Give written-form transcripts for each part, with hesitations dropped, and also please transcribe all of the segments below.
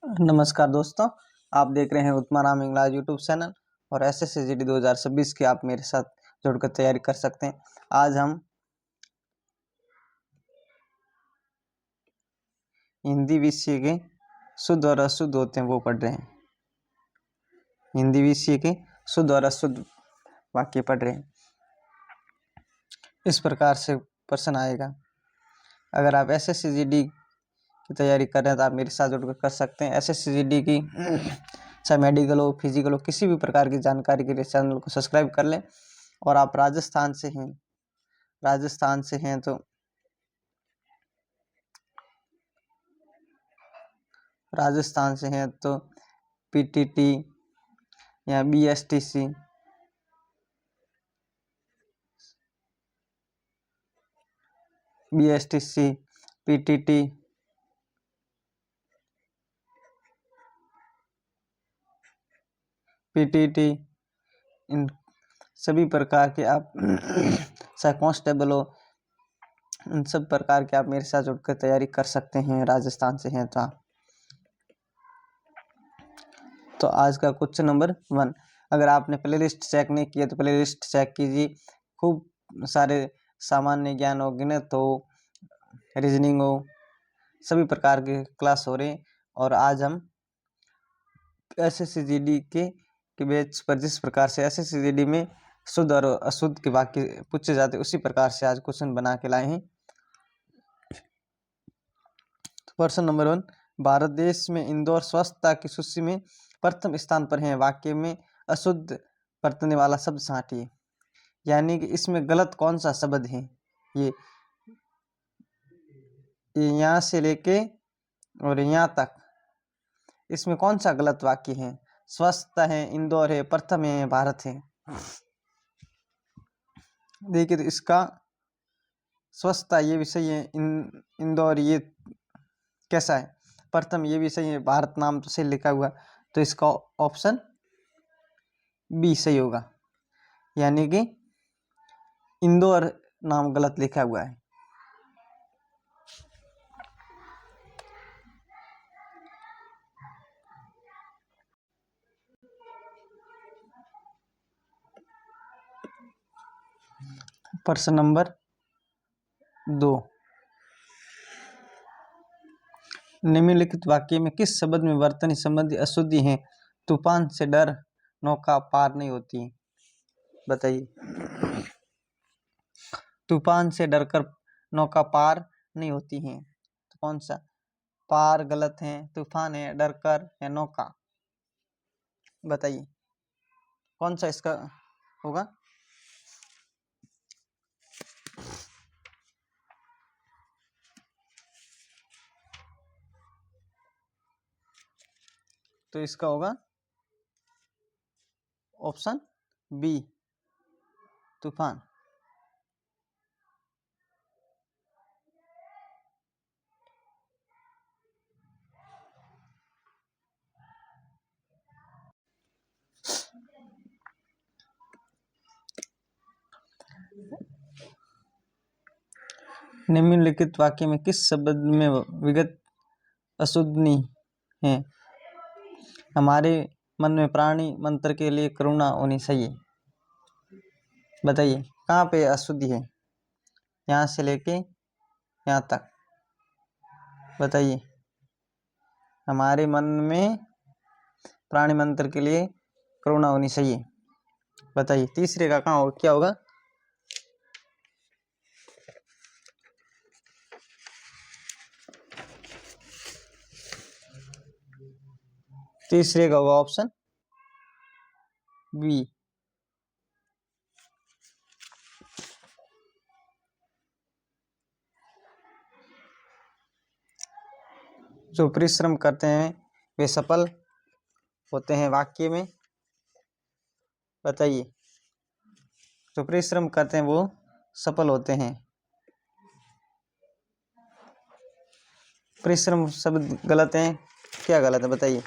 नमस्कार दोस्तों, आप देख रहे हैं उत्तमाराम इंग्लिश यूट्यूब चैनल और SSCGD 2026 की आप मेरे साथ जुड़कर तैयारी कर सकते हैं। आज हम हिंदी विषय के शुद्ध और अशुद्ध होते हैं वो पढ़ रहे हैं। हिंदी विषय के शुद्ध और अशुद्ध वाक्य पढ़ रहे हैं। इस प्रकार से प्रश्न आएगा। अगर आप SSCGD की तैयारी कर रहे हैं तो आप मेरे साथ जुड़कर कर सकते हैं। SSCGD की चाहे मेडिकल हो, फिजिकल हो, किसी भी प्रकार की जानकारी के लिए चैनल को सब्सक्राइब कर लें। और आप राजस्थान से हैं तो PTT या BSTC PTT इन सभी प्रकार के आप चाहे कांस्टेबल हो, इन सब प्रकार के आप मेरे साथ जुड़कर तैयारी कर सकते हैं। राजस्थान से हैं तो आप। तो आज का क्वेश्चन नंबर 1, अगर आपने प्ले लिस्ट चेक नहीं किया तो प्ले लिस्ट चेक कीजिए। खूब सारे सामान्य ज्ञान हो, गणित हो, रीजनिंग हो, सभी प्रकार के क्लास हो रहे हैं। और आज हम SSCGD के बेस पर जिस प्रकार से SSCGD में शुद्ध और अशुद्ध के वाक्य पूछे जाते उसी प्रकार से आज क्वेश्चन बना के लाए हैं। प्रश्न नंबर 1, भारत देश में इंदौर स्वच्छता की सूची में प्रथम स्थान पर है। वाक्य में अशुद्ध बरतने वाला शब्द छांटिए। यानी कि इसमें गलत कौन सा शब्द है? ये यहाँ से लेके और यहाँ तक इसमें कौन सा गलत वाक्य है? स्वच्छता है, इंदौर है, प्रथम है, भारत है। देखिए तो इसका स्वच्छता ये भी सही है, इंदौर ये कैसा है, प्रथम ये भी सही है, भारत नाम तो सही लिखा हुआ, तो इसका ऑप्शन बी सही होगा। यानी कि इंदौर नाम गलत लिखा हुआ है। प्रश्न नंबर 2, निम्नलिखित वाक्य में किस शब्द में वर्तनी संबंधी अशुद्धि है? तूफान से डर नौका पार नहीं होती। बताइए। तूफान से डरकर नौका पार नहीं होती है, तो कौन सा? पार गलत है, तूफान है, डरकर है, नौका। बताइए कौन सा इसका होगा? तो इसका होगा ऑप्शन बी, तूफान। निम्नलिखित वाक्य में किस शब्द में विगत अशुद्धि है? हमारे मन में प्राणी मंत्र के लिए करुणा होनी चाहिए। बताइए कहाँ पे अशुद्धि है? यहाँ से लेके यहाँ तक। बताइए हमारे मन में प्राणी मंत्र के लिए करुणा होनी चाहिए। बताइए तीसरे का कहाँ क्या होगा? तीसरे का होगा ऑप्शन बी। जो परिश्रम करते हैं वे सफल होते हैं। वाक्य में बताइए, जो परिश्रम करते हैं वो सफल होते हैं। परिश्रम शब्द गलत है, क्या गलत है बताइए।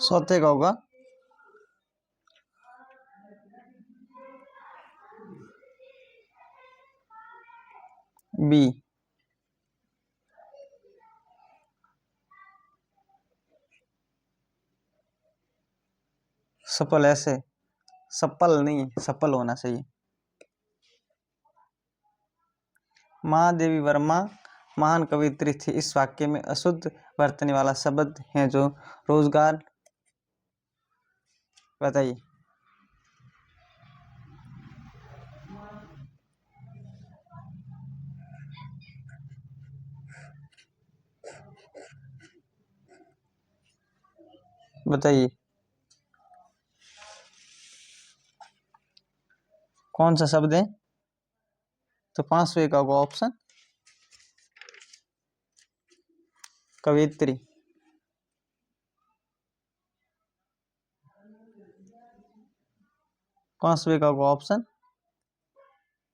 चौथे का होगा बी। सफल ऐसे, सफल नहीं, सफल होना चाहिए। महादेवी वर्मा महान कवियत्री थी। इस वाक्य में अशुद्ध बरतने वाला शब्द है जो रोजगार। बताइए। बताइए कौन सा शब्द है? तो 5वें का होगा ऑप्शन कवियत्री। पांचवे का होगा ऑप्शन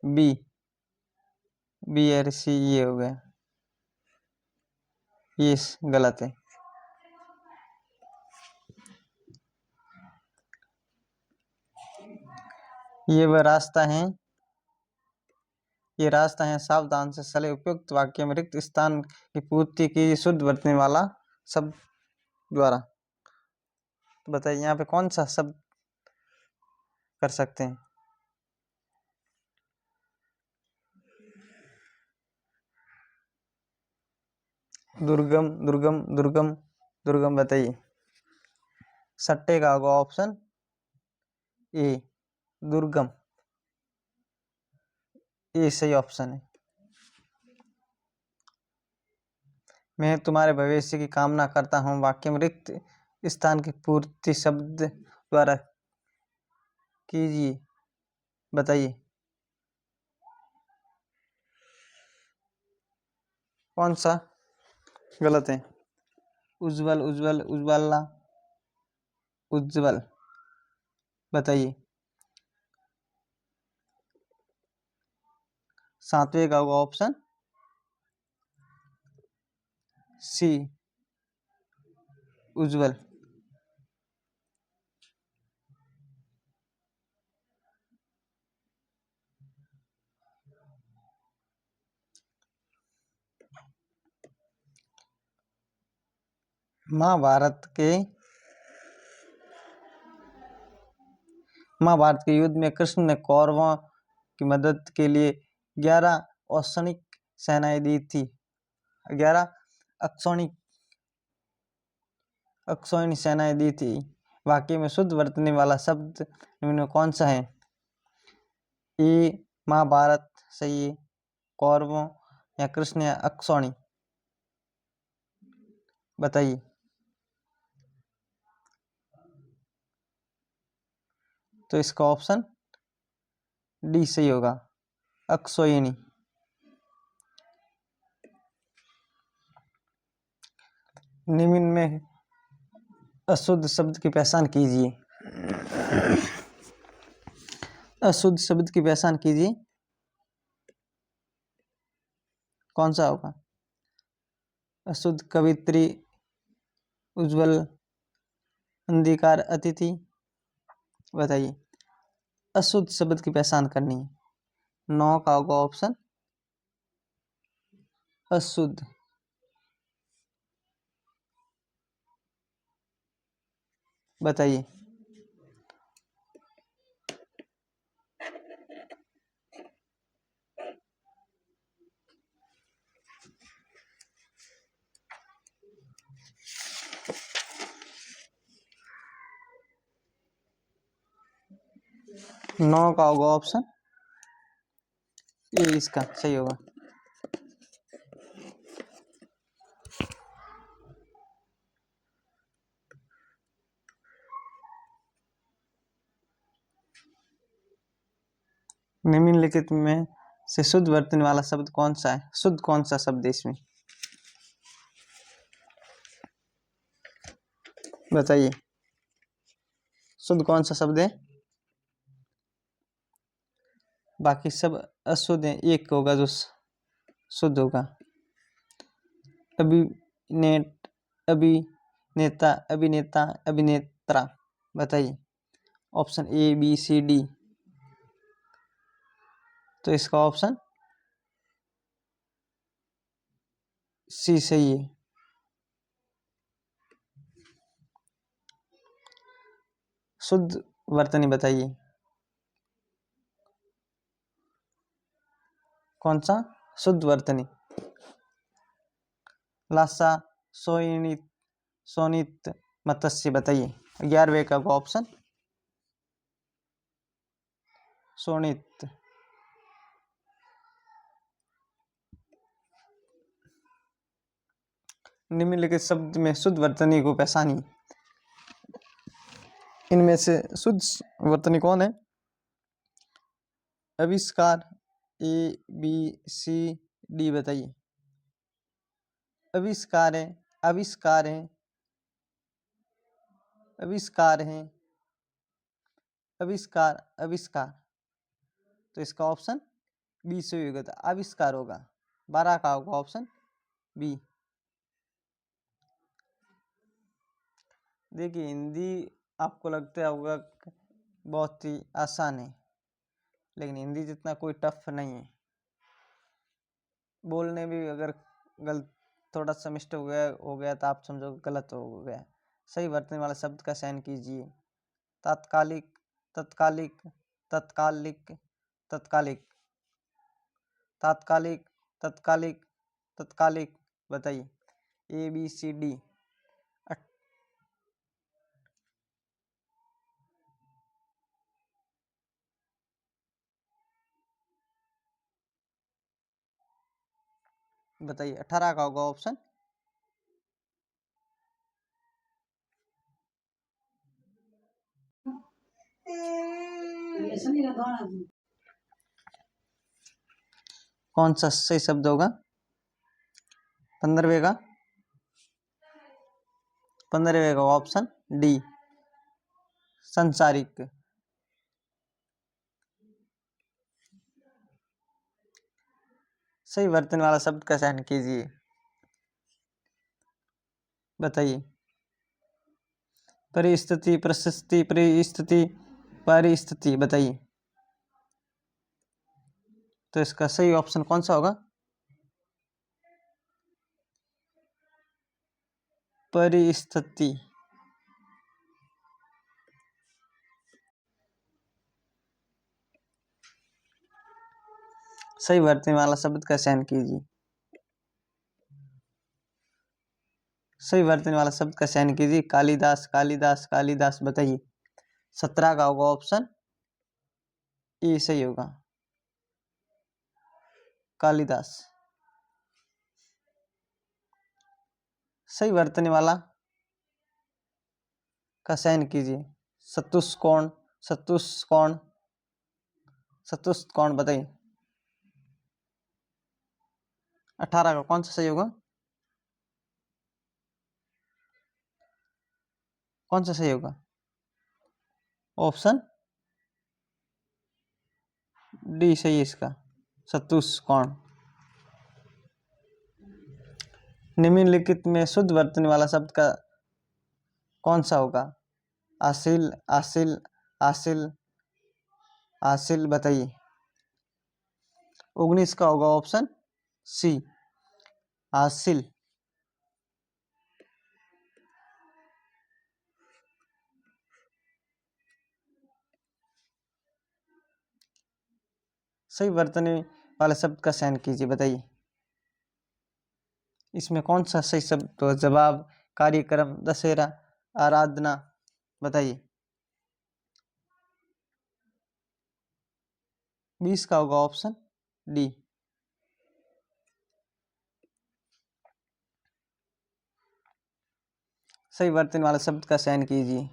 बी। बी और सी ये हो गया, ये गलत है। ये वह रास्ता है, ये रास्ता है सावधान से चले। उपयुक्त वाक्य में रिक्त स्थान की पूर्ति की शुद्ध बरतने वाला शब्द द्वारा। तो बताइए यहाँ पे कौन सा शब्द कर सकते हैं? दुर्गम, दुर्गम, दुर्गम, दुर्गम। बताइए। सट्टे का होगा ऑप्शन ए, दुर्गम। ये सही ऑप्शन है। मैं तुम्हारे भविष्य की कामना करता हूँ वाक्य में रिक्त स्थान की पूर्ति शब्द द्वारा कीजिए। बताइए कौन सा गलत है? उज्जवल, उज्जवल, उज्ज्वला, उज्जवल। बताइए। 7वें का होगा ऑप्शन सी, उज्जवल। महाभारत के युद्ध में कृष्ण ने कौरवों की मदद के लिए 11 औसनिक सेनाएं दी थी। 11 अक्षौणी सेनाएं दी थी। वाक्य में शुद्ध बरतने वाला शब्द निम्न में कौन सा है? ए महाभारत सही है, कौरवों या कृष्ण या अक्षौणी। बताइए। तो इसका ऑप्शन डी सही होगा, अक्षौहिणी। निम्न में अशुद्ध शब्द की पहचान कीजिए। अशुद्ध शब्द की पहचान कीजिए, कौन सा होगा? अशुद्ध कवित्री, उज्जवल, अंधकार, अतिथि। बताइए। अशुद्ध शब्द की पहचान करनी है। 9 का होगा ऑप्शन अशुद्ध। बताइए। नौ का होगा ऑप्शन ये, इसका सही होगा। निम्नलिखित में से शुद्ध बरतने वाला शब्द कौन सा है? शुद्ध कौन सा शब्द है इसमें? बताइए। शुद्ध कौन सा शब्द है? बाकी सब अशुद्ध है, एक होगा जो शुद्ध होगा। अभिनेत, अभिनेता, अभिनेता, अभिनेत्रा। बताइए। Option A, B, C, D. तो इसका ऑप्शन सी सही है। शुद्ध वर्तनी बताइए, कौन सा शुद्ध वर्तनी? लासा, सोनित, सोनित, मत्स्य बताइए। 11वें का ऑप्शन सोनित। निम्नलिखित शब्द में शुद्ध वर्तनी को पहचानिए। इनमें से शुद्ध वर्तनी कौन है? आविष्कार, ए बी सी डी बताइए। आविष्कार है, आविष्कार है, आविष्कार है, आविष्कार, आविष्कार। तो इसका ऑप्शन बी से होगा, तो आविष्कार होगा। 12 का होगा ऑप्शन बी। देखिए हिंदी आपको लगता होगा बहुत ही आसान है, लेकिन हिंदी जितना कोई टफ नहीं है। बोलने भी अगर गलत थोड़ा सा मिस्टेक हो गया तो आप समझो गलत हो गया। सही वर्तने वाला शब्द का चयन कीजिए। तात्कालिक, तत्कालिक, तत्कालिक, तत्कालिक, तात्कालिक, तत्कालिक, तत्कालिक बताइए। A B C D. बताइए 18 का होगा ऑप्शन कौन सा सही शब्द होगा? 15वें का, 15वें का ऑप्शन डी संसारिक। सही वर्तन वाला शब्द का चयन कीजिए। बताइए। परिस्थिति, प्रशस्ति, परिस्थिति, परिस्थिति बताइए। तो इसका सही ऑप्शन कौन सा होगा? परिस्थिति। सही वर्तनी वाला शब्द का चयन कीजिए। सही वर्तनी वाला शब्द का चयन कीजिए। कालिदास, कालिदास, कालिदास बताइए। 17 का होगा ऑप्शन ए सही होगा, कालिदास। सही वर्तनी वाला का चयन कीजिए। चतुष्कोण, चतुष्कोण, चतुष्कोण बताइए। 18 का कौन सा सही होगा? कौन सा सही होगा? ऑप्शन डी सही है इसका, चतुष्कोण। निम्नलिखित में शुद्ध वर्तनी वाला शब्द का कौन सा होगा? आसिल, आसिल, आसिल, आसिल बताइए। 19 का होगा ऑप्शन सी आसिल। सही वर्तनी वाले शब्द का चयन कीजिए। बताइए इसमें कौन सा सही शब्द? तो जवाब, कार्यक्रम, दशहरा, आराधना बताइए। 20 का होगा ऑप्शन डी। सही वर्तनी वाले शब्द का चयन कीजिए।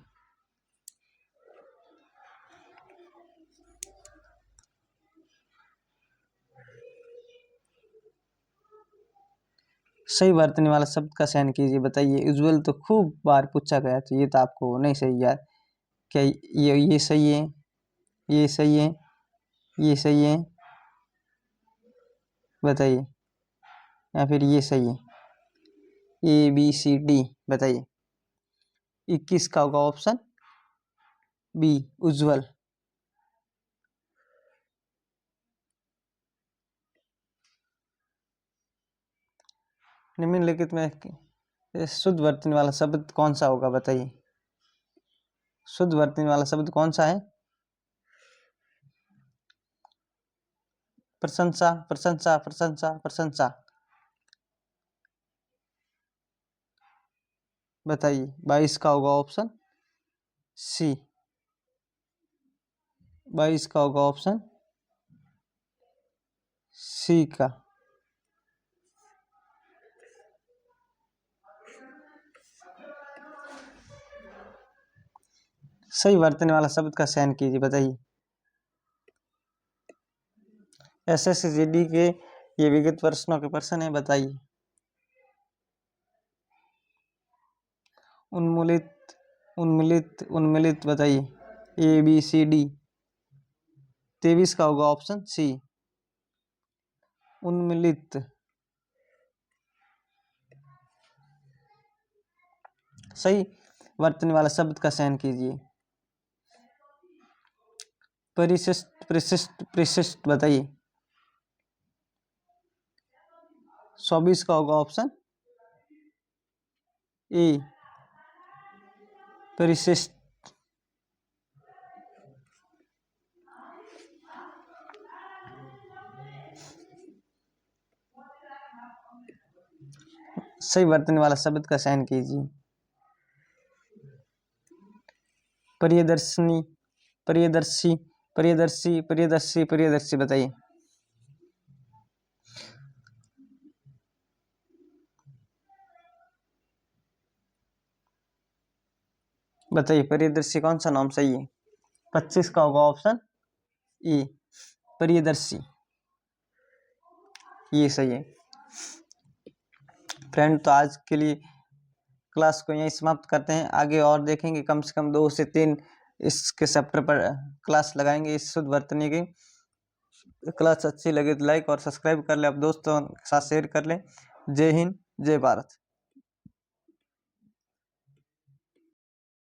सही वर्तनी वाला शब्द का चयन कीजिए। बताइए। उज्जवल तो खूब बार पूछा गया, तो ये तो आपको नहीं सही यार। क्या ये सही है? ये सही है? ये सही है बताइए, या फिर ये सही है? ए बी सी डी बताइए। 21 का होगा ऑप्शन बी उज्जवल। निम्नलिखित में शुद्ध वर्तनी वाला शब्द कौन सा होगा, बताइए। शुद्ध वर्तनी वाला शब्द कौन सा है? प्रशंसा, प्रशंसा, प्रशंसा, प्रशंसा। बताइए, 22 का होगा ऑप्शन सी। 22 का होगा ऑप्शन सी का। सही वर्तने वाला शब्द का चयन कीजिए, बताइए। SSCGD के ये विगत प्रश्नों के प्रश्न है, बताइए। उन्मूलित, उन्मिलित, उन्मिलित, बताइए। ABCD। 23 का होगा ऑप्शन सी, उन्मिलित। सही वर्तने वाला शब्द का चयन कीजिए। परिशिष्ट, परिशिष्ट, परिशिष्ट, बताइए। 24 का होगा ऑप्शन ए, परिशिष्ट। सही वर्तने वाला शब्द का चयन कीजिए। प्रियदर्शनी, प्रियदर्शी, प्रियदर्शी, प्रियदर्शी, प्रियदर्शी, बताइए। बताइए प्रियदर्शी कौन सा नाम सही है? 25 का होगा ऑप्शन ए, प्रियदर्शी, ये सही है। फ्रेंड, तो आज के लिए क्लास को यहीं समाप्त करते हैं। आगे और देखेंगे, कम से कम 2 से 3 इसके चैप्टर पर क्लास लगाएंगे। इस शुद्ध वर्तनी की क्लास अच्छी लगे तो लाइक और सब्सक्राइब कर ले, आप दोस्तों के साथ शेयर कर लें। जय हिंद, जय भारत।